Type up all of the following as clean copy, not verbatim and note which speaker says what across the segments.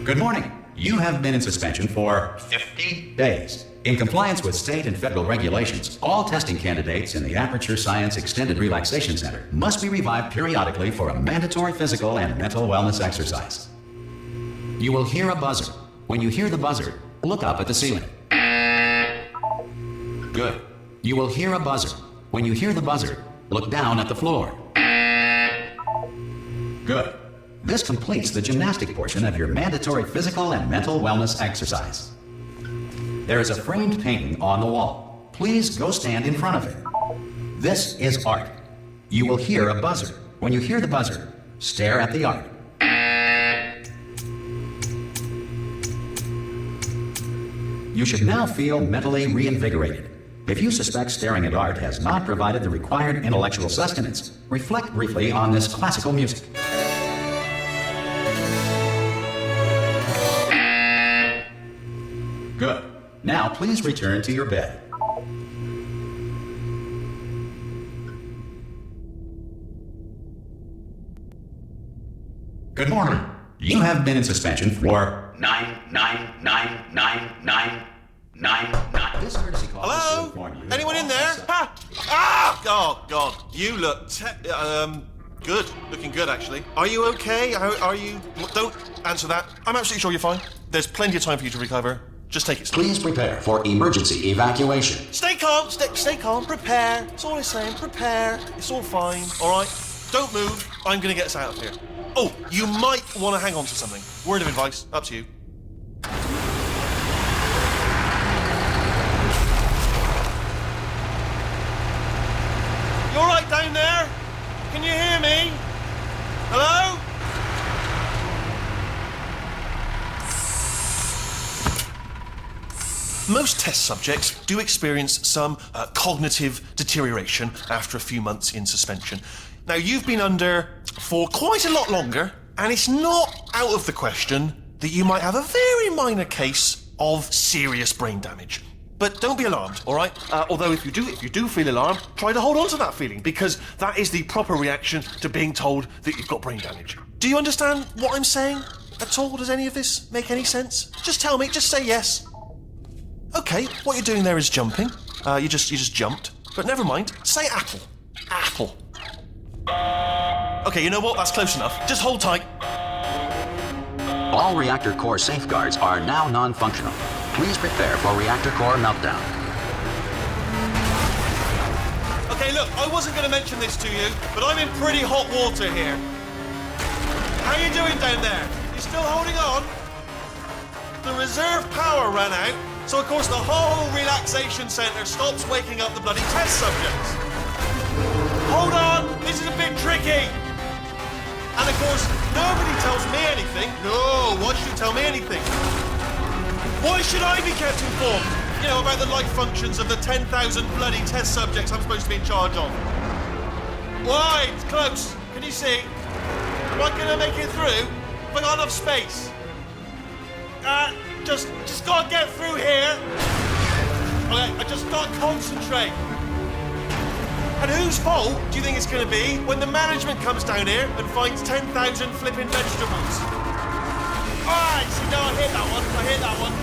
Speaker 1: Good morning. You have been in suspension for 50 days. In compliance with state and federal regulations, all testing candidates in the Aperture Science Extended Relaxation Center must be revived periodically for a mandatory physical and mental wellness exercise. You will hear a buzzer. When you hear the buzzer, look up at the ceiling. Good. You will hear a buzzer. When you hear the buzzer, look down at the floor. Good. This completes the gymnastic portion of your mandatory physical and mental wellness exercise. There is a framed painting on the wall. Please go stand in front of it. This is art. You will hear a buzzer. When you hear the buzzer, stare at the art. You should now feel mentally reinvigorated. If you suspect staring at art has not provided the required intellectual sustenance, reflect briefly on this classical music. Good. Now please return to your bed. Good morning. You have been in suspension for 9999999. This courtesy call is to
Speaker 2: Hello?
Speaker 1: inform you.
Speaker 2: Anyone in there? Ha! Ah! Oh, God. You look good. Looking good, actually. Are you okay? Are you... Don't answer that. I'm absolutely sure you're fine. There's plenty of time for you to recover. Just take it slow.
Speaker 1: Please prepare for emergency evacuation.
Speaker 2: Stay calm. Stay calm. Prepare. That's all I'm saying. Prepare. It's all fine. All right? Don't move. I'm going to get us out of here. Oh, you might want to hang on to something. Word of advice. Up to you. You all right down there? Can you hear me? Hello? Most test subjects do experience some cognitive deterioration after a few months in suspension. Now, you've been under for quite a lot longer, and it's not out of the question that you might have a very minor case of serious brain damage. But don't be alarmed, all right? Although if you do feel alarmed, try to hold on to that feeling, because that is the proper reaction to being told that you've got brain damage. Do you understand what I'm saying at all? Does any of this make any sense? Just tell me, just say yes. Okay, what you're doing there is jumping. You just jumped. But never mind, say apple. Apple. Okay, you know what? That's close enough. Just hold tight.
Speaker 1: All reactor core safeguards are now non-functional. Please prepare for reactor core meltdown.
Speaker 2: Okay, look, I wasn't going to mention this to you, but I'm in pretty hot water here. How you doing down there? You still holding on? The reserve power ran out, so of course the whole relaxation centre stops waking up the bloody test subjects. Hold on, this is a bit tricky. And of course, nobody tells me anything. No, why should you tell me anything? Why should I be kept informed? You know, about the life functions of the 10,000 bloody test subjects I'm supposed to be in charge of. Why? It's close. Can you see? Am I gonna make it through? Have I got enough space? Just gotta get through here. Okay, I just gotta concentrate. And whose fault do you think it's gonna be when the management comes down here and finds 10,000 flipping vegetables? Alright, see, no, I hit that one.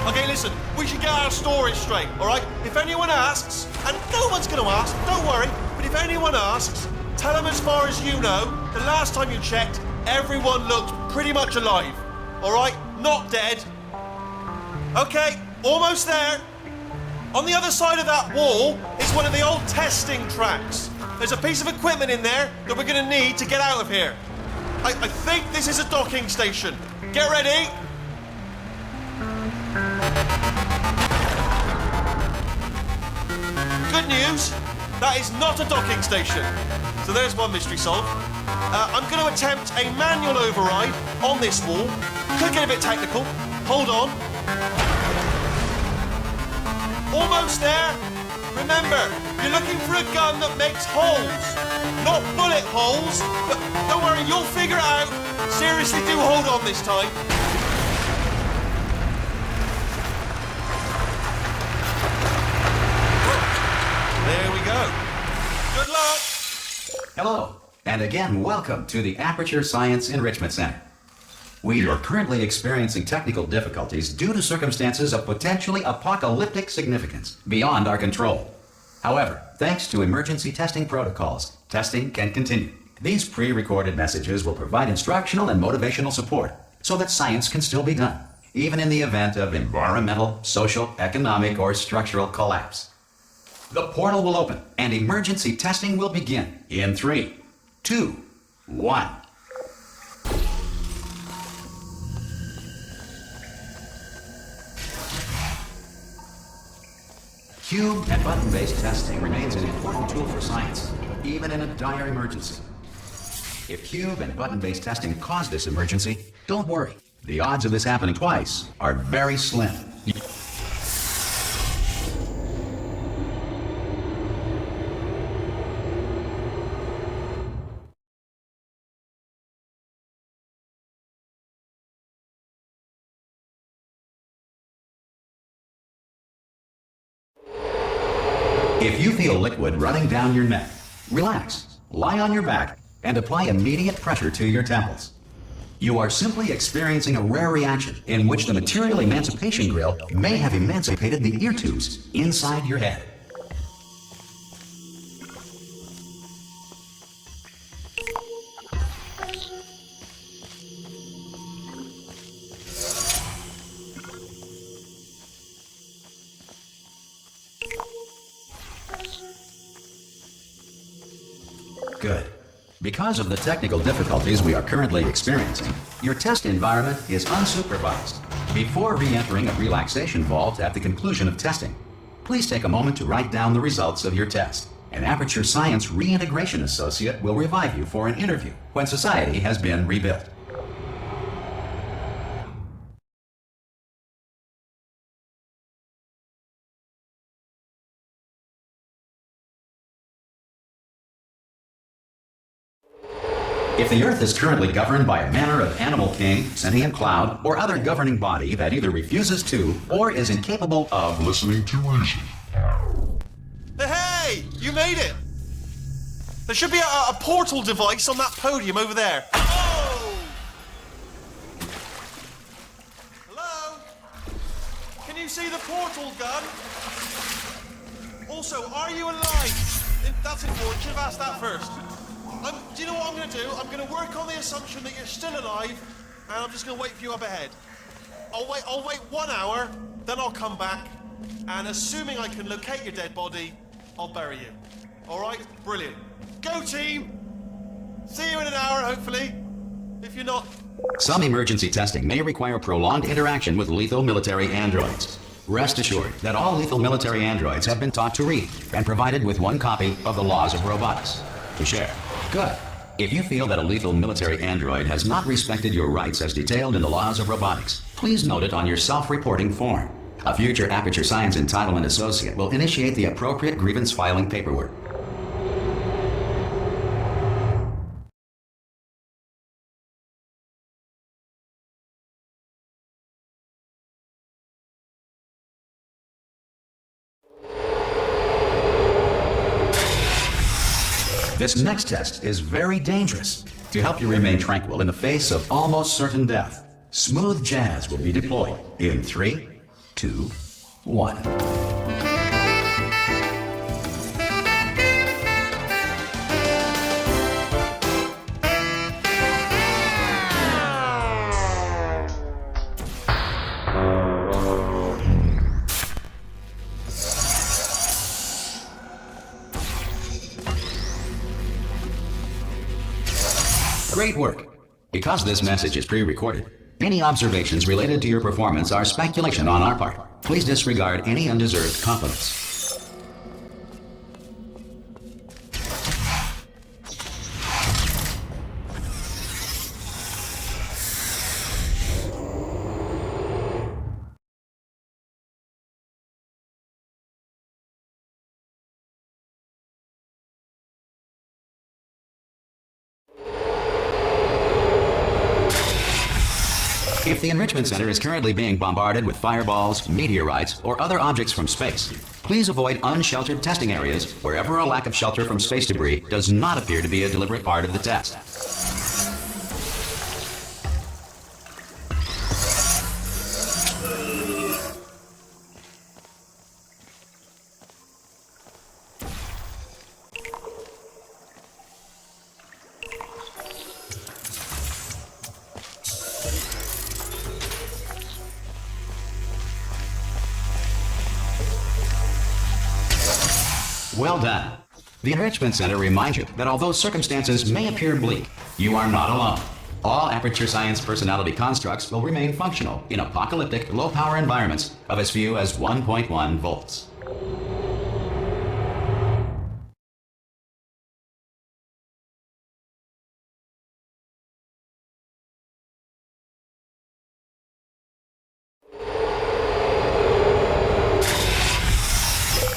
Speaker 2: Okay, listen, we should get our story straight, alright? If anyone asks, and no one's gonna ask, don't worry, but if anyone asks, tell them as far as you know, the last time you checked, everyone looked pretty much alive, alright? Not dead. Okay, almost there. On the other side of that wall is one of the old testing tracks. There's a piece of equipment in there that we're going to need to get out of here. I think this is a docking station. Get ready. Good news, that is not a docking station. So there's one mystery solved. I'm going to attempt a manual override on this wall. Could get a bit technical. Hold on. Almost there. Remember, you're looking for a gun that makes holes. Not bullet holes, but don't worry, you'll figure it out. Seriously, do hold on this time. There we go. Good luck.
Speaker 1: Hello. And again, welcome to the Aperture Science Enrichment Center. We are currently experiencing technical difficulties due to circumstances of potentially apocalyptic significance beyond our control. However, thanks to emergency testing protocols, testing can continue. These pre-recorded messages will provide instructional and motivational support so that science can still be done, even in the event of environmental, social, economic, or structural collapse. The portal will open and emergency testing will begin in 3, 2, 1. Cube and button-based testing remains an important tool for science, even in a dire emergency. If cube and button-based testing caused this emergency, don't worry. The odds of this happening twice are very slim. If you feel liquid running down your neck, relax, lie on your back, and apply immediate pressure to your temples. You are simply experiencing a rare reaction in which the material emancipation grill may have emancipated the ear tubes inside your head. Good. Because of the technical difficulties we are currently experiencing, your test environment is unsupervised. Before re-entering a relaxation vault at the conclusion of testing, please take a moment to write down the results of your test. An Aperture Science Reintegration Associate will revive you for an interview when society has been rebuilt. If the Earth is currently governed by a manner of animal king, sentient cloud, or other governing body that either refuses to or is incapable of listening to reason.
Speaker 2: Hey! You made it! There should be a portal device on that podium over there. Oh! Hello? Can you see the portal gun? Also, are you alive? That's important. Should have asked that first. Do you know what I'm going to do? I'm going to work on the assumption that you're still alive, and I'm just going to wait for you up ahead. I'll wait 1 hour, then I'll come back, and assuming I can locate your dead body, I'll bury you. All right? Brilliant. Go, team! See you in an hour, hopefully. If you're not...
Speaker 1: Some emergency testing may require prolonged interaction with lethal military androids. Rest assured that all lethal military androids have been taught to read and provided with 1 copy of the Laws of Robotics to share. Good. If you feel that a lethal military android has not respected your rights as detailed in the Laws of Robotics, please note it on your self-reporting form. A future Aperture Science Entitlement Associate will initiate the appropriate grievance filing paperwork. This next test is very dangerous. To help you remain tranquil in the face of almost certain death, smooth jazz will be deployed in 3, 2, 1. Great work. Because this message is pre-recorded, any observations related to your performance are speculation on our part. Please disregard any undeserved compliments. If the Enrichment Center is currently being bombarded with fireballs, meteorites, or other objects from space, Please avoid unsheltered testing areas wherever a lack of shelter from space debris does not appear to be a deliberate part of the test. Well done. The Enrichment Center reminds you that although circumstances may appear bleak, you are not alone. All Aperture Science personality constructs will remain functional in apocalyptic, low-power environments of as few as 1.1 volts.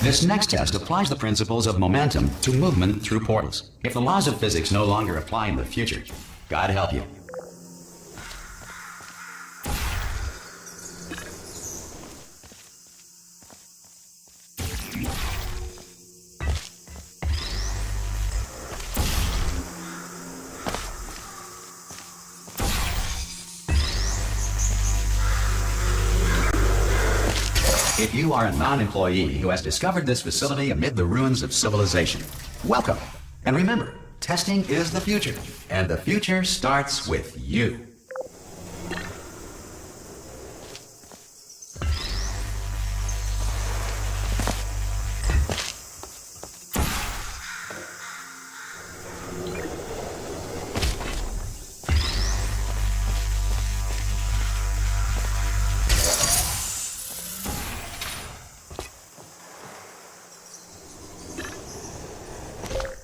Speaker 1: This next test applies the principles of momentum to movement through portals. If the laws of physics no longer apply in the future, God help you. If you are a non-employee who has discovered this facility amid the ruins of civilization, welcome. And remember, testing is the future, and the future starts with you.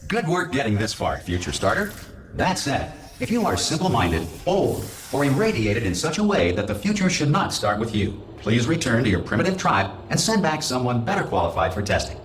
Speaker 1: Good work getting this far, future starter. That said, if you are simple-minded, old, or irradiated in such a way that the future should not start with you, please return to your primitive tribe and send back someone better qualified for testing.